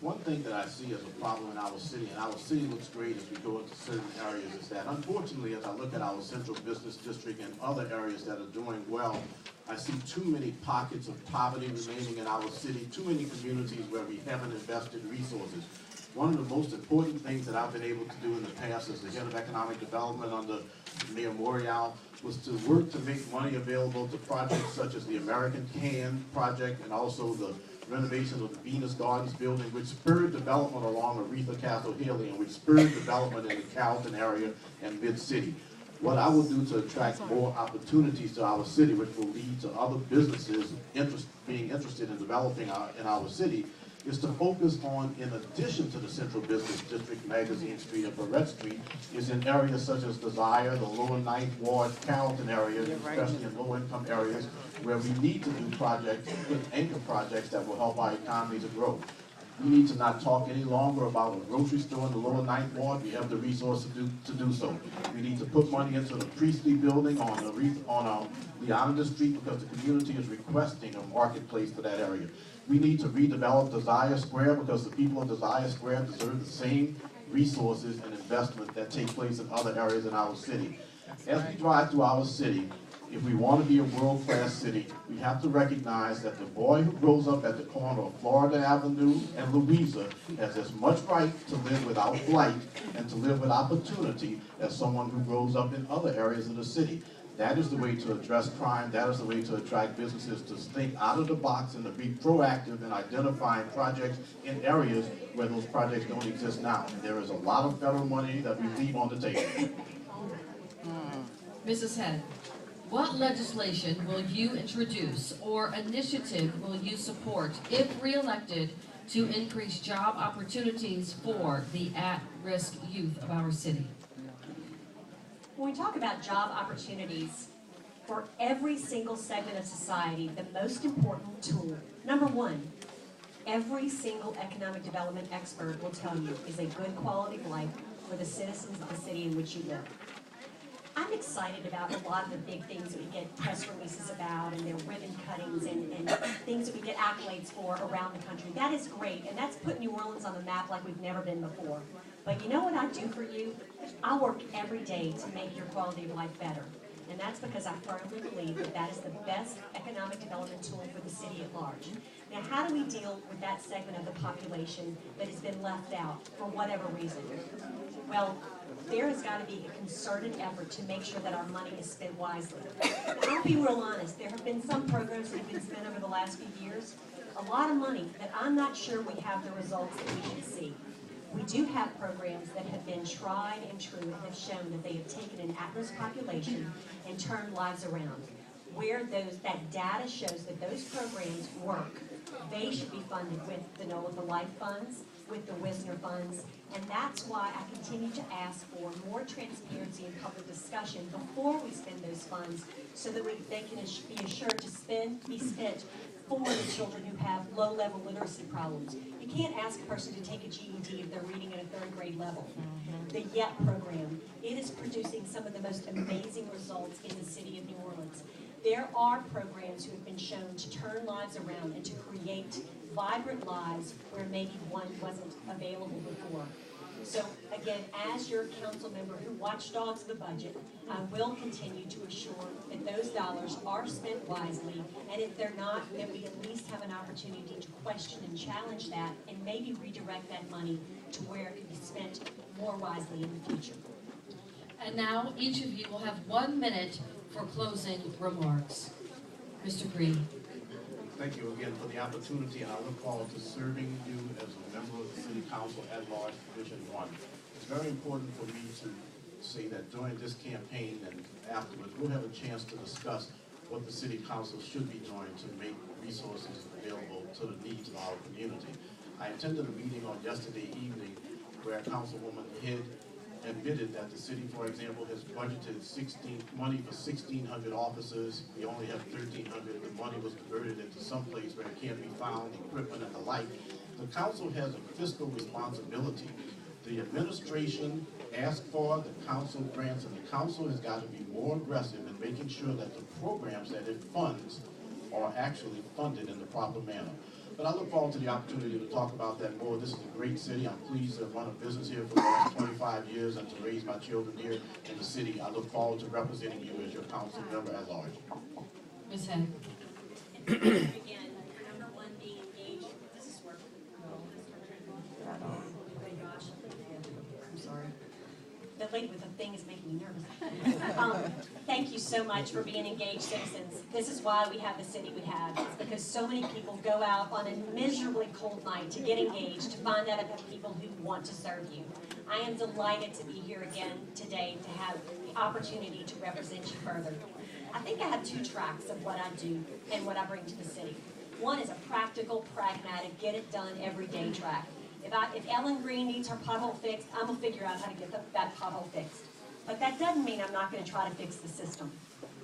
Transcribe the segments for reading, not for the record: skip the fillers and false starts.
One thing that I see as a problem in our city, and our city looks great as we go into certain areas, is that unfortunately, as I look at our central business district and other areas that are doing well, I see too many pockets of poverty remaining in our city, too many communities where we haven't invested resources. One of the most important things that I've been able to do in the past as the head of economic development under Mayor Morial was to work to make money available to projects such as the American Can project and also the renovation of the Venus Gardens building, which spurred development along Aretha Castle Haley and which spurred development in the Carrollton area and mid-city. What I will do to attract more opportunities to our city, which will lead to other businesses being interested in developing in our city, is to focus on, in addition to the Central Business District, Magazine Street, and Barrett Street, is in areas such as Desire, the Lower Ninth Ward, Carrollton area, especially in low-income areas, where we need to do projects, good anchor projects that will help our economy to grow. We need to not talk any longer about a grocery store in the Lower Ninth Ward. We have the resources to do so. We need to put money into the Priestley building on Leonidas Street because the community is requesting a marketplace for that area. We need to redevelop Desire Square because the people of Desire Square deserve the same resources and investment that take place in other areas in our city. As we drive through our city, if we want to be a world-class city, we have to recognize that the boy who grows up at the corner of Florida Avenue and Louisa has as much right to live without blight and to live with opportunity as someone who grows up in other areas of the city. That is the way to address crime. That is the way to attract businesses to think out of the box and to be proactive in identifying projects in areas where those projects don't exist now. There is a lot of federal money that we leave on the table. Mrs. Head, what legislation will you introduce or initiative will you support, if re-elected, to increase job opportunities for the at-risk youth of our city? When we talk about job opportunities for every single segment of society, the most important tool, number one, every single economic development expert will tell you is a good quality of life for the citizens of the city in which you live. I'm excited about a lot of the big things that we get press releases about and their ribbon cuttings and things that we get accolades for around the country. That is great, and that's put New Orleans on the map like we've never been before. But you know what I do for you? I work every day to make your quality of life better. And that's because I firmly believe that that is the best economic development tool for the city at large. Now, how do we deal with that segment of the population that has been left out for whatever reason? Well, there has got to be a concerted effort to make sure that our money is spent wisely. Now, I'll be real honest, there have been some programs that have been spent over the last few years, a lot of money that I'm not sure we have the results that we should see. We do have programs that have been tried and true and have shown that they have taken an at-risk population and turned lives around. Where that data shows that those programs work, they should be funded with the NOLA for Life funds, with the Wisner funds, and that's why I continue to ask for more transparency and public discussion before we spend those funds so that they can be assured to be spent for the children who have low-level literacy problems. You can't ask a person to take a GED if they're reading at a third grade level. The YET program, it is producing some of the most amazing results in the city of New Orleans. There are programs who have been shown to turn lives around and to create vibrant lives where maybe one wasn't available before. So again, as your council member who watchdogs the budget, I will continue to assure that those dollars are spent wisely, and if they're not, then we at least have an opportunity to question and challenge that and maybe redirect that money to where it can be spent more wisely in the future. And now each of you will have 1 minute for closing remarks. Mr. Green. Thank you again for the opportunity, and I look forward to serving you as a member of the City Council at large for Division 1. It's very important for me to say that during this campaign and afterwards, we'll have a chance to discuss what the City Council should be doing to make resources available to the needs of our community. I attended a meeting on yesterday evening where Councilwoman Head admitted that the city, for example, has budgeted money for 1,600 officers. We only have 1,300. The money was diverted into some place where it can't be found, equipment and the like. The council has a fiscal responsibility. The administration asks for, the council grants, and the council has got to be more aggressive in making sure that the programs that it funds are actually funded in the proper manner. But I look forward to the opportunity to talk about that more. This is a great city. I'm pleased to run a business here for the last 25 years and to raise my children here in the city. I look forward to representing you as your council member as always. Ms. Head. Again, number one, being engaged. Does this work? Oh my gosh. I'm sorry. The lady with the thing is making me nervous. Thank you so much for being engaged citizens. This is why we have the city we have. It's because so many people go out on a miserably cold night to get engaged, to find out about people who want to serve you. I am delighted to be here again today to have the opportunity to represent you further. I think I have two tracks of what I do and what I bring to the city. One is a practical, pragmatic, get it done every day track. If Ellen Green needs her pothole fixed, I'm going to figure out how to get that pothole fixed. But that doesn't mean I'm not going to try to fix the system.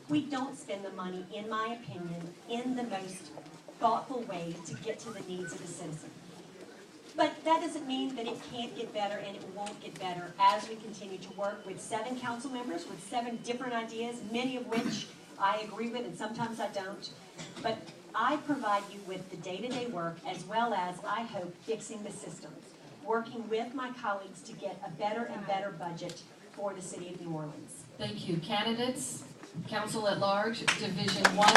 We don't spend the money, in my opinion, in the most thoughtful way to get to the needs of the citizen. But that doesn't mean that it can't get better, and it won't get better as we continue to work with 7 council members with 7 different ideas, many of which I agree with and sometimes I don't. But I provide you with the day-to-day work as well as, I hope, fixing the systems, working with my colleagues to get a better and better budget for the city of New Orleans. Thank you. Candidates, Council at Large, Division 1.